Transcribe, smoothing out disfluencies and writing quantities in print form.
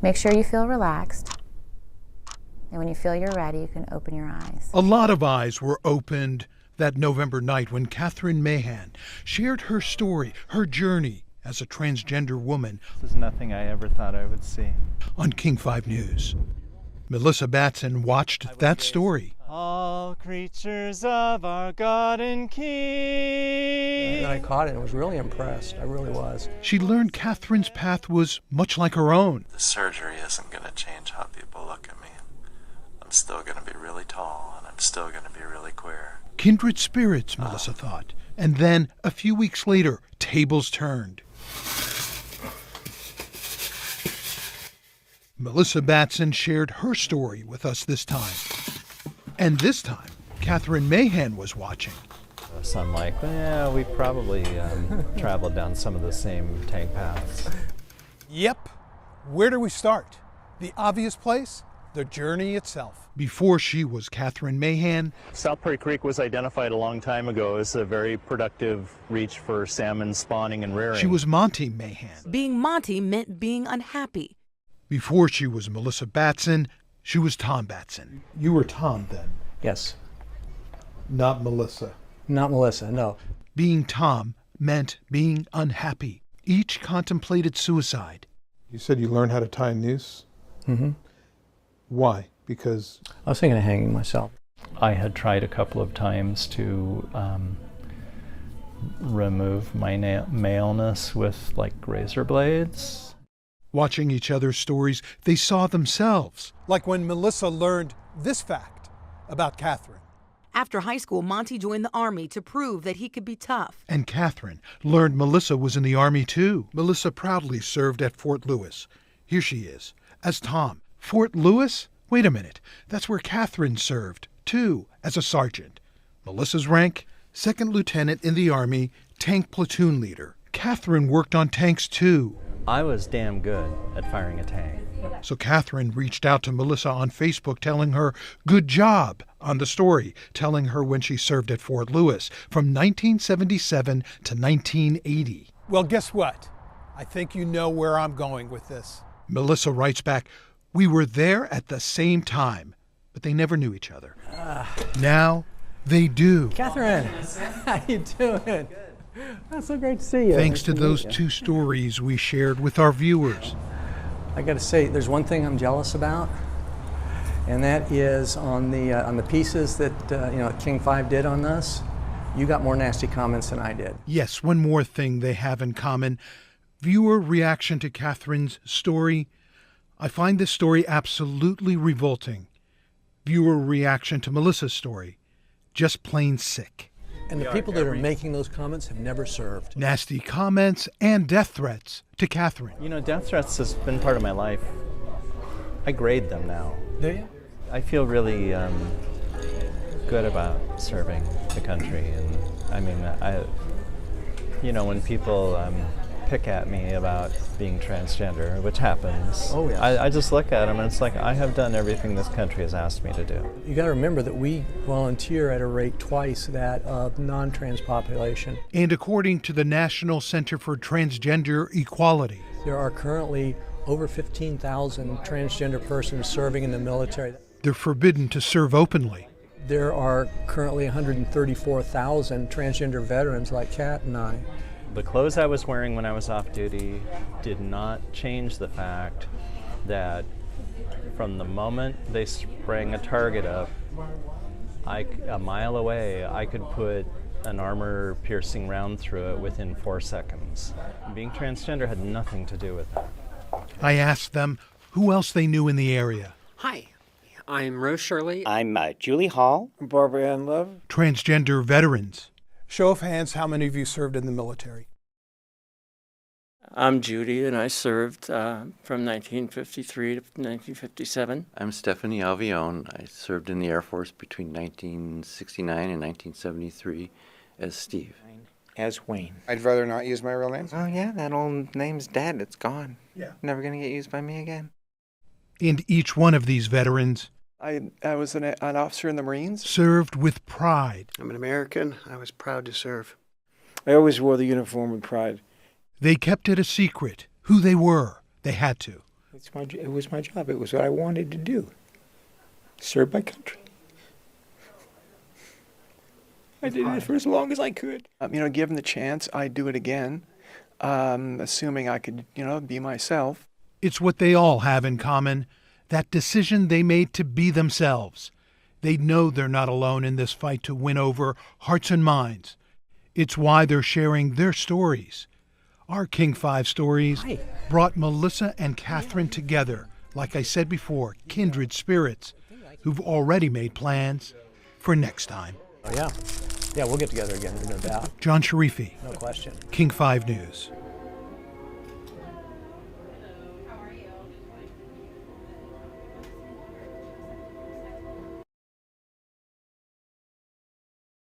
Make sure you feel relaxed. And when you feel you're ready, you can open your eyes. A lot of eyes were opened that November night when Katherine Mahan shared her story, her journey as a transgender woman. This is nothing I ever thought I would see. On King 5 News. Melissa Batson watched that story. All creatures of our God and King. And I caught it and was really impressed. I really was. She learned Katherine's path was much like her own. The surgery isn't going to change how people look at me. I'm still going to be really tall, and I'm still going to be really queer. Kindred spirits, Melissa thought. And then, a few weeks later, tables turned. Melissa Batson shared her story with us this time. And this time, Katherine Mahan was watching. So I'm like, yeah, we probably traveled down some of the same tank paths. Yep. Where do we start? The obvious place? The journey itself. Before she was Katherine Mahan, South Prairie Creek was identified a long time ago as a very productive reach for salmon spawning and rearing. she was Monty Mahan. Being Monty meant being unhappy. Before she was Melissa Batson, she was Tom Batson. You were Tom then, Yes. not Melissa. Not Melissa, no. Being Tom meant being unhappy. Each contemplated suicide. You said you learned how to tie a noose? Mm-hmm. Why? Because I was thinking of hanging myself. I had tried a couple of times to remove my maleness with like razor blades. Watching each other's stories, they saw themselves. Like when Melissa learned this fact about Katherine. After high school, Monty joined the Army to prove that he could be tough. And Katherine learned Melissa was in the Army too. Melissa proudly served at Fort Lewis. Here she is, as Tom. Fort Lewis? Wait a minute. That's where Katherine served, too, as a sergeant. Melissa's rank? Second lieutenant in the Army, tank platoon leader. Katherine worked on tanks too. I was damn good at firing a tank. So Katherine reached out to Melissa on Facebook telling her good job on the story, telling her when she served at Fort Lewis from 1977 to 1980. Well, guess what? I think you know where I'm going with this. Melissa writes back, "We were there at the same time, but they never knew each other. Now they do. Katherine, how you doing? That's so great to see you. Thanks Nice to meet those you. two stories we shared with our viewers. I got to say, there's one thing I'm jealous about, and that is on the pieces that King 5 did on us. You got more nasty comments than I did. Yes, one more thing they have in common. Viewer reaction to Katherine's story. I find this story absolutely revolting. Viewer reaction to Melissa's story. Just plain sick. And the people that are making those comments have never served. Nasty comments and death threats to Katherine. You know, death threats has been part of my life. I grade them now. Do you? I feel really good about serving the country, and I mean, when people pick at me about being transgender, which happens, Oh, yes. I just look at them and it's like, I have done everything this country has asked me to do. You got to remember that we volunteer at a rate twice that of non-trans population. And according to the National Center for Transgender Equality, There are currently over 15,000 transgender persons serving in the military. they're forbidden to serve openly. There are currently 134,000 transgender veterans like Kat and I. The clothes I was wearing when I was off duty did not change the fact that from the moment they sprang a target up, a mile away, I could put an armor-piercing round through it within 4 seconds. Being transgender had nothing to do with that. I asked them who else they knew in the area. Hi, I'm Rose Shirley. I'm Julie Hall. Barbara Ann Love. Transgender veterans. Show of hands, how many of you served in the military? I'm Judy, and I served from 1953 to 1957. I'm Stephanie Alvione. I served in the Air Force between 1969 and 1973 as Steve. As Wayne. I'd rather not use my real name. Oh yeah, that old name's dead. It's gone. Yeah. Never gonna get used by me again. And each one of these veterans I was an officer in the Marines. served with pride. I'm an American. I was proud to serve. I always wore the uniform with pride. They kept it a secret who they were. They had to. It was my job. It was what I wanted to do. Serve my country. I did it for as long as I could. Given the chance, I'd do it again, assuming I could, be myself. It's what they all have in common, that decision they made to be themselves. They know they're not alone in this fight to win over hearts and minds. It's why they're sharing their stories. Our King 5 stories brought Melissa and Katherine together, like I said before, kindred spirits who've already made plans for next time. Oh, yeah. Yeah, we'll get together again, there's no doubt. John Sharifi, No question. King 5 News.